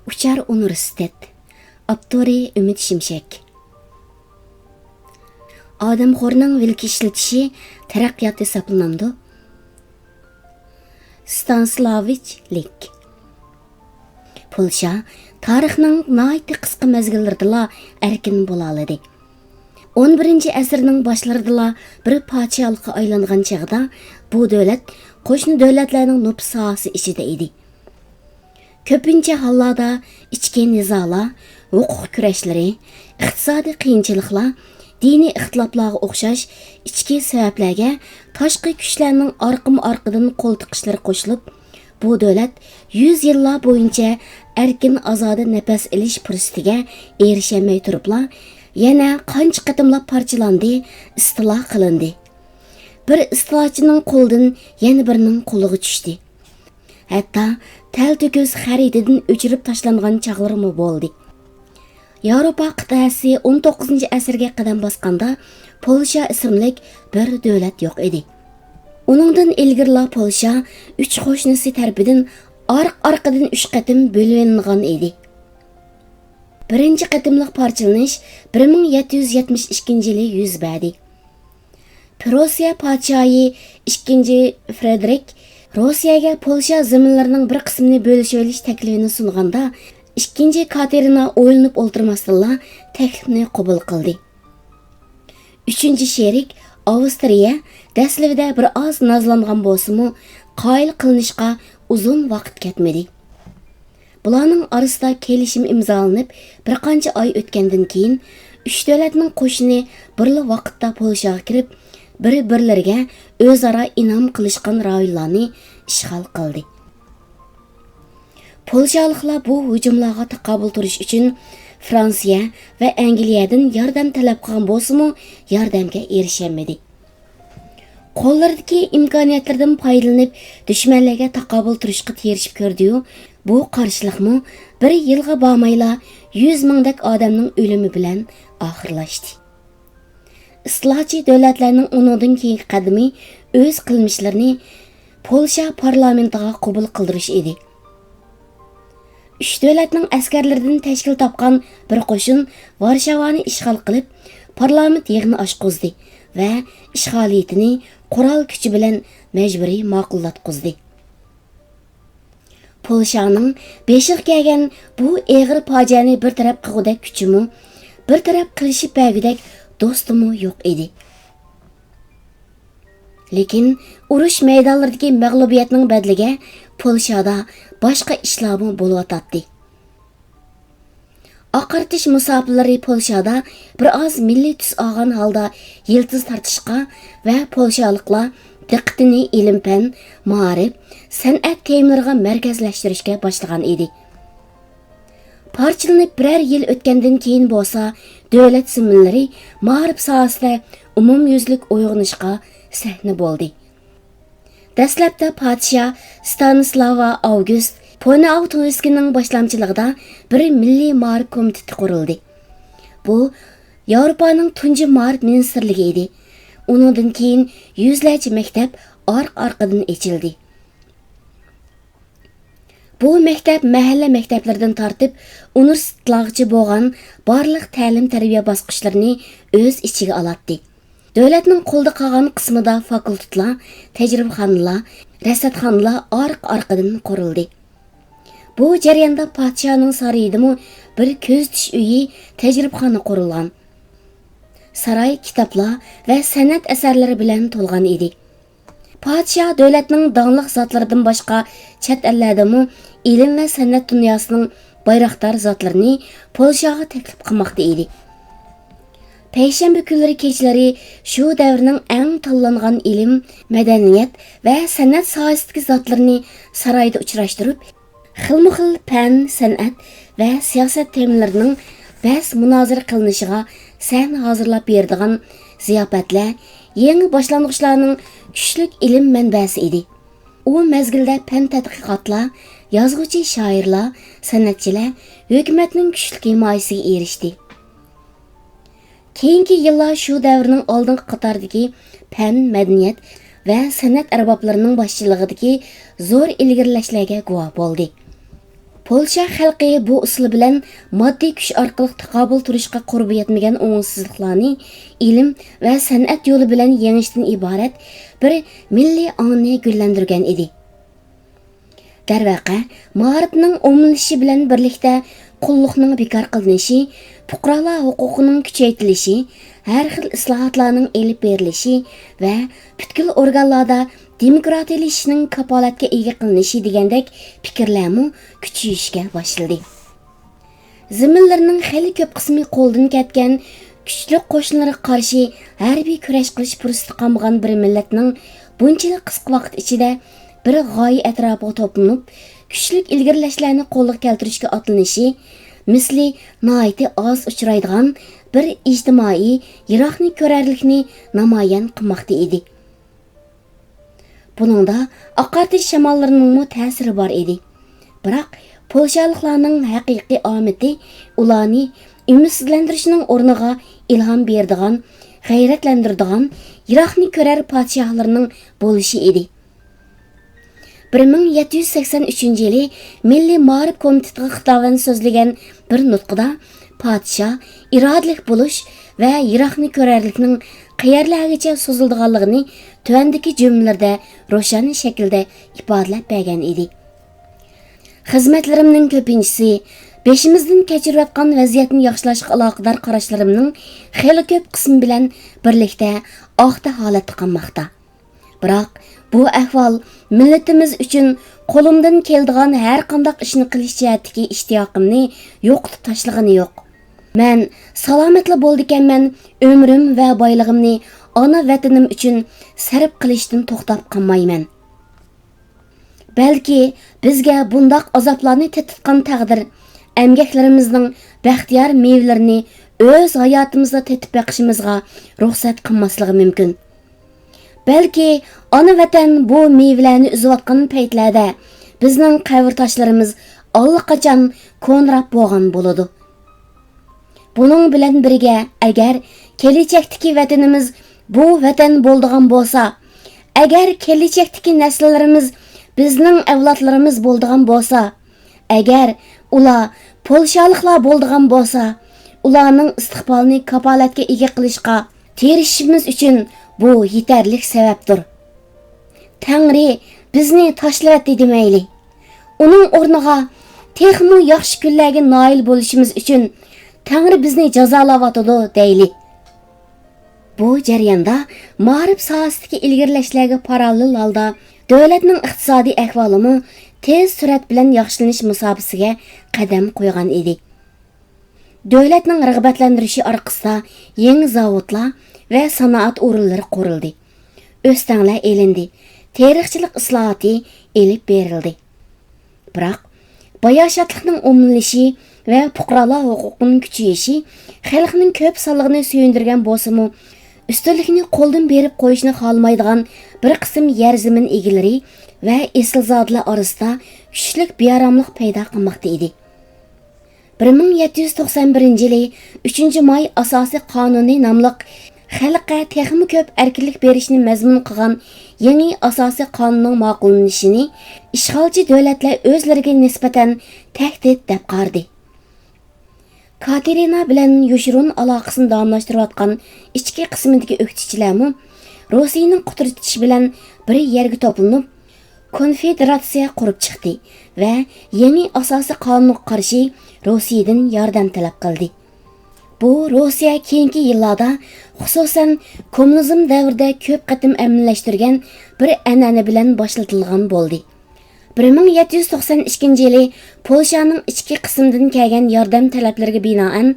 Uchar Universitet. Abduri Ümit Şimşek. Odamxo'rning vilki ishlatishi taraqqiyot hisoblanadi. Stanislavich Lik. Polsha tarixning nihoyatda qisqa mezgillardala erkin bo'la oladi. 11-asrning boshlarida bir podshohlikqa aylangan chog'da bu davlat qo'shni davlatlarning nupus sohasi ichida edi. Ko'pincha hollarda ichki nizolar, huquq kurashlari, iqtisodiy qiyinchiliklar, diniy ixtiloflarga o'xshash ichki sabablarga tashqi kuchlarning orqadan qo'l tiqishlari qo'shilib, bu davlat 100 yillar bo'yicha erkin ozoda nafas olish fursatiga erishamay turiblar, yana qancha qatimlab parchalandi, istilo qilindi. Bir istilochining qo'lidan yana birining qo'liga tushdi. Hatto tal-to'kis xaritadan o'chirib tashlangan chog'larmi bo'ldi. Yevropa qit'asi 19-asrga qadam bosganda Polsha ismli bir davlat yo'q edi. Uningdan ilgirla Polsha 3 qo'shnisi tarafidan orqadan 3 qatim bo'lingan edi. Birinchi qatimliq parchalanish 1772-yili yuz berdi. Prussia podshohi 2-Frederik Rossiyaga Polsha zaminlarining bir qismini bo'lishib olish taklifini sunganda, 2-Katerina o'ylanib o'ltirmasdan taklifni qabul qildi. 3-sherik Avstriya dastlabida bir oz nozlangan bo'lsa-mu, qoyil qilinishga uzun vaqt ketmadi. Bularning orasida kelishim imzolanib, bir qancha oy o'tgandan keyin 3 davlatning qo'shini birli vaqtda Polshaga kirib, bir-birlariga o'zaro inom qilishgan rayonlarni ishg'ol qildi. Polshaliklar bu hujumlarga taqobil turish uchun Fransiya va Angliyadan yordam talab qilgan bo'lsa-mu, yordamga erishamadi. Qo'llaridagi imkoniyatlardan foydalanib, dushmanlarga taqobil turishga tirishib ko'rdi-yu, bu qarshilikmi bir yilga bormayla 100 mingdak odamning o'limi bilan oxirlashdi. Istilochi davlatlarning uningdan keyingi qadami o'z qilmishlarini Polsha parlamentiga qabul qildirish edi. 3 davlatning askarlaridan tashkil topgan bir qo'shin Varshavani ishg'ol qilib, parlament yig'ini ochqizdi va ishg'oliyatini qurol kuchi bilan majburiy ma'qullatqizdi. Polshaning beshiq kelgan bu og'ir fojiani bir taraf qilgudak kuchimi, bir taraf qilishib bergudak do'stimi yo'q edi. Lekin urush maydonlaridagi mag'lubiyatning badliga Polshada boshqa ishlarmi bo'layotdi. Oqartish musofirlari Polshada bir oz milliy tus olgan holda yiltiz tortishqa va polshaliklar diqqatini ilm-fan, ma'rif, san'at tayinlariga markazlashtirishga boshlagan edi. Parchalanib birer yil o'tgandan keyin bo'lsa, davlat simillari ma'rif sohasida umumyuzlik uyg'onishga sahna bo'ldi. Dastlabda podshoh Stanislava August Poniatowskining boshlamchiligida bir milliy ma'rif komiteti qurildi. Bu Yevropaning tunji ma'rif ministrligi edi. Uningdan keyin yuzlarcha maktab orqa-orqadan ochildi. Bu maktab mahalla maktablaridan tortib, universitetlargacha bo'lgan barliq ta'lim-tarbiya bosqichlarini o'z ichiga oladi. Davlatning qo'lda qolgan qismida fakultetlar, tajribaxonalar, rasadxonalar orqa-orqadan qurildi. Bu jarayonda podshohning saroyidami bir ko'zitish uyi, tajribaxona qurilgan. Saroy kitoblar va san'at asarlari bilan to'lgan edi. Podshoh davlatning donliq zotlaridan boshqa chet ellardami ilm va san'at dunyosining bayroqdor zotlarini Polshaga taklif qilmoqda edi. Payshanba kunlari kechalari shu davrning eng tanlangan ilm, madaniyat va san'at sohasidagi zotlarini saroyda uchrashtirib, xilma-xil fan, san'at va siyosat temalarining bas munozara qilinishiga san hozirlab beradigan ziyofatlar yangi boshlang'ichlarning kuchli ilm manbasi edi. U mezgilda fan tadqiqotlar, yozuvchi shoirlar, san'atchilar hukumatning kuchli himoyasiga erishdi. Keyingi yillar shu davrning oldingi qatoridagi fan, madaniyat va san'at arboblarining boshchiligidagi zo'r ilgirlashlarga guvoh bo'ldi. Polsha xalqi bu usul bilan moddiy kuch orqali taqobil turishga qurbi yetmagan o'ngsizliklarni ilm va san'at yo'li bilan yengishdan iborat bir milliy ongni gullandirgan edi. Darvaqa, ma'rifning omilishi bilan birlikda qulluqning bekor qilinishi, fuqarolar huquqining kuchaytirilishi, har xil islohotlarning elib berilishi va butkul organlarda demokratiyalashishning kapolatga ega qilinishi degandek fikrlarmi kuchayishga boshladi. Ziminlarning xeyli ko'p qismi qo'ldan ketgan kuchli qo'shinlarga qarshi harbiy kurash qilish fursati qolmagan bir millatning bunchalik qisqa vaqt ichida bir g'oya atrofiga to'planib, kuchlik ilgirlashlarni qo'lga keltirishga otlanishi misli noiti oz uchraydigan bir ijtimoiy yiroqni ko'rarlikni namoyon qilmoqda edi. Buningda oqartish shamollarining ta'siri bor edi. Biroq polshaliklarning haqiqiy omidi ularni umidsizlantirishning o'rniga ilhom beradigan, g'ayratlantiradigan, yiroqni ko'rar podshohlarning bo'lishi edi. 1783-yili Milliy ma'rif komitetiga xitoban so'zlagan bir nutqida podshoh irodalik bo'lish va yiroqni ko'rarlikning qayerlargacha so'zildiganligini tuvandagi jumlalarda ro'shan shaklda ifodalab bergan edi. Xizmatlarimning ko'pinchisi beshimizdan kechirayotgan vaziyatni yaxshilashga aloqador qarashlarimning xeyli ko'p qismi bilan birlikda oxta holatda qolmoqda. Biroq bu ahvol millatimiz uchun qo'limdan keladigan har qanday ishni qilish jihatdagi ishtiyoqimni yo'qotib tashlagani yo'q. Men salomatli bo'ldikanman, umrim va boyligimni ona vatanim uchun sarf qilishdan to'xtab qolmayman. Balki bizga bundoq azoblarni tetitgan taqdir emgaklarimizning baxtiyor mevlarini o'z hayotimizda tetib boqishimizga ruxsat qilmasligi mumkin. Balki ona vatan bu mevlarni uzayotgan paytlarda bizning qavrtoshlarimiz allaqachon ko'nrab bo'lgan bo'ladi. Buning bilan birga agar kelajakdagi vatanimiz bu vatan bo'ldigan bo'lsa, agar kelajakdagi nasllarimiz bizning avlodlarimiz bo'ldigan bo'lsa, agar ular polshaliklar bo'ldigan bo'lsa, ularning istiqbolini kapolatga ega qilishga tirishishimiz uchun bu yetarlik sababdir. Tangri bizni tashlayapti demayli. Uning o'rniga texmo yaxshi kunlarga noil bo'lishimiz uchun Tangri bizni jazolayotdi deyli. Bu jarayonda ma'rif sohasidagi ilgirlashlarga parallel holda davlatning iqtisodiy ahvolimi tez surat bilan yaxshilanish musobaqasiga qadam qo'ygan edi. Davlatning rag'batlantirishi orqasida yangi zavodlar va sanoat o'rinlari qurildi. O'stanglar elindi. Tarixchilik islohoti elib berildi. Biroq bayoshatlikning umumlashishi va fuqarolar huquqining kuchayishi xalqning ko'p sonligini suyundirgan bo'lsa-mu, ustunlikni qo'ldan berib qo'yishni xohlamaydigan bir qism yer zamin egalari va eslzodlar orasida kuchlik bearomlik paydo qilmoqda edi. 1791-yili 3-may asosiy qonuni nomli xalqqa texmi ko'p erkinlik berishni mazmun qilgan yangi asosiy qonunning ma'qullanishini ishg'olchi davlatlar o'zlariga nisbatan tahdid deb qardi. Katerina bilan yoshirun aloqasini davomlashtirayotgan ichki qismidagi o'qituvchilarmi Rossiyaning quturtishi bilan bir yerga to'planib, konfederatsiya qurib chiqdi va yangi asosiy qonunga qarshi Rossiyadan yordam talab qildi. Bu Rossiya keyingi yillarda, xususan kommunizm davrida ko'p qatim amaliyashtirgan bir an'ana bilan boshlatilgan bo'ldi. 1792-yili Polshaning ichki qismidan kelgan yordam talablariga binoan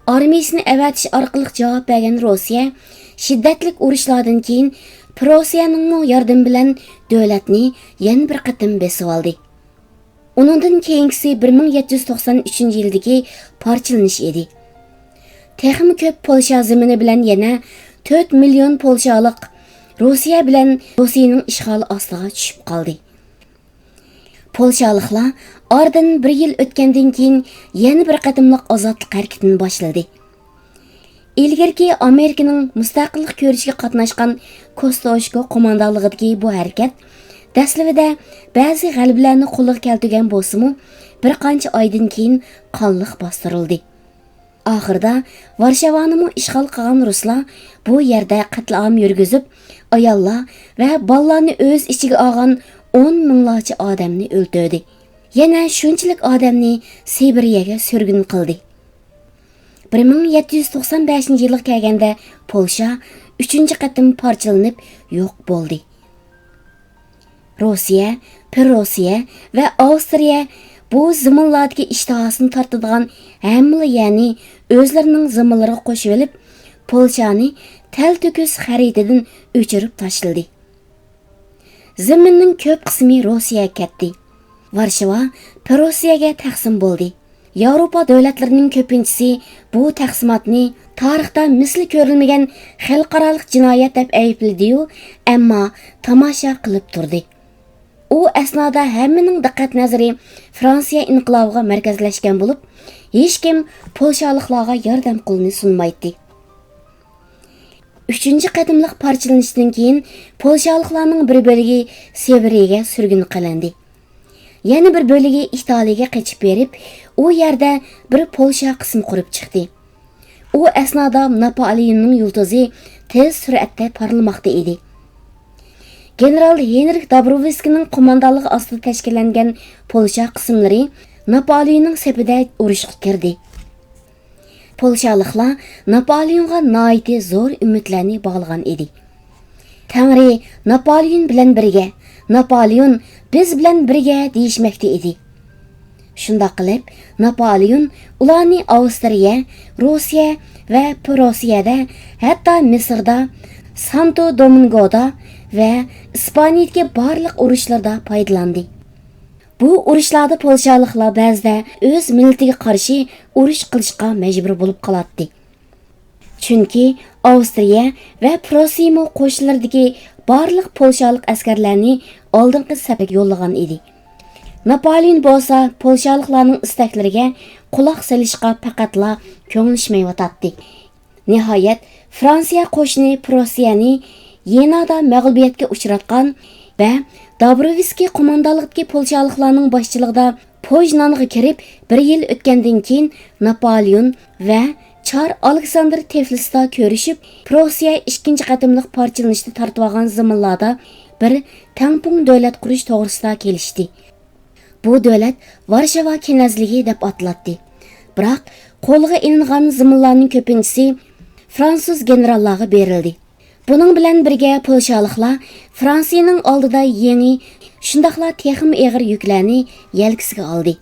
armiyasini avatish orqali javob bergan Rossiya shiddatli urushlardan keyin Prussiyaning yordam bilan davlatni yana bir qatim besib oldi. Uningdan keyingisi 1793-yildagi parchalanish edi. Texmi ko'p Polsha zamini bilan yana 4 million polshalik Rossiya bilan Rossiyaning ishg'oli ostiga tushib qoldi. Polshaliklar oradan 1 yil o'tgandan keyin yana bir qatimliq ozodlik harakatini boshladi. Ilgirki Amerikaning mustaqillik ko'rishiga qatnashgan Kostoshko qo'mondonligidagi bu harakat Dəslivida bəzi g'alablarni qo'lga keltirgan bo'lsa-mu, bir qancha oydan keyin qonliq bostirildi. Oxirida Varshavani ishg'ol qilgan ruslar bu yerda qatlam yurgizib, ayollar va bolalarni o'z ichiga olgan 10 minglarcha odamni o'ldirdi. Yana shunchalik odamni Sibiriyaga sürgün qildi. 1795-yilga kelganda Polsha 3-qatim parchalanib yo'q bo'ldi. Rossiya, Prussia va Avstriya bu zamonlardagi ishtihosini tortadigan hamma ya'ni o'zlarining zamonlariga qo'shib olib, Polshani tal-to'kis xaritadan o'chirib tashladi. Zaminning ko'p qismi Rossiyaga ketdi. Varshava Prussiyaga taqsim bo'ldi. Yevropa davlatlarining ko'pinchisi bu taqsimotni tarixda misli ko'rilmagan xalqaro jinoyat deb aybladi-yu, ammo tomosha qilib turdi. U asnoda hammaning diqqat nazari Fransiya inqilobiga markazlashgan bo'lib, hech kim polshaliklarga yordam qo'lini sunmaydi. 3-qatimliq parchalanishdan keyin polshaliklarning bir bo'ligi Sibiriyaga sürgün qilindi. Yana bir bo'ligi Italiyaga qochib berib, u yerda bir Polsha qismi qurib chiqdi. U asnoda Napoleonning yulduzi tez sur'atda parlamoqda edi. General Henrik Dobrovolskiyning qo'mondonligi ostida tashkillangan Polsha qismlari Napoleonning safida urushga kirdi. Polshaliklar Napoleonga noiti zo'r umidlarni bog'lagan edi. Tangri Napoleon bilan birga, Napoleon biz bilan birga deyishmoqda edi. Shunda qilib, Napoleon ularni Avstriya, Rossiya va Prussiyada, hatto Misrda, Santo Domingoda va Ispaniyadagi barliq urushlarda foydalandi. Bu urushlarda polshaliklar ba'zida o'z millatiga qarshi urush qilishga majbur bo'lib qoladi. Chunki Avstriya va Prussiya qo'shinlaridagi barliq polshalik askarlarni oldingi safga yo'llagan edi. Napoleon bo'lsa polshaliklarning istaklariga quloq solishga faqatla ko'ngilishmayotdi. Nihoyat Fransiya qo'shini Prussiyani Yenada mag'lubiyatga uchratgan va Dobrovolskiy qo'mondonligidagi polshaliklarning boshchiligida Poznanga kirib, 1 yil o'tgandan keyin Napoleon va Çar Aleksandr Tiflisda ko'rishib, Prussiya 2-qatimliq parchalanishni tortib olgan zamonlarda bir tampon davlat qurish to'g'risida kelishdi. Bu davlat Varshava knazligi deb ataladi. Biroq qo'lga ilingan zamonlarning ko'pinchisi fransuz generallarga berildi. Buning bilan birga polshaliklar Fransiyaning oldida yangi, shundaqla texim eg'ir yuklarni yelkisiga oldi.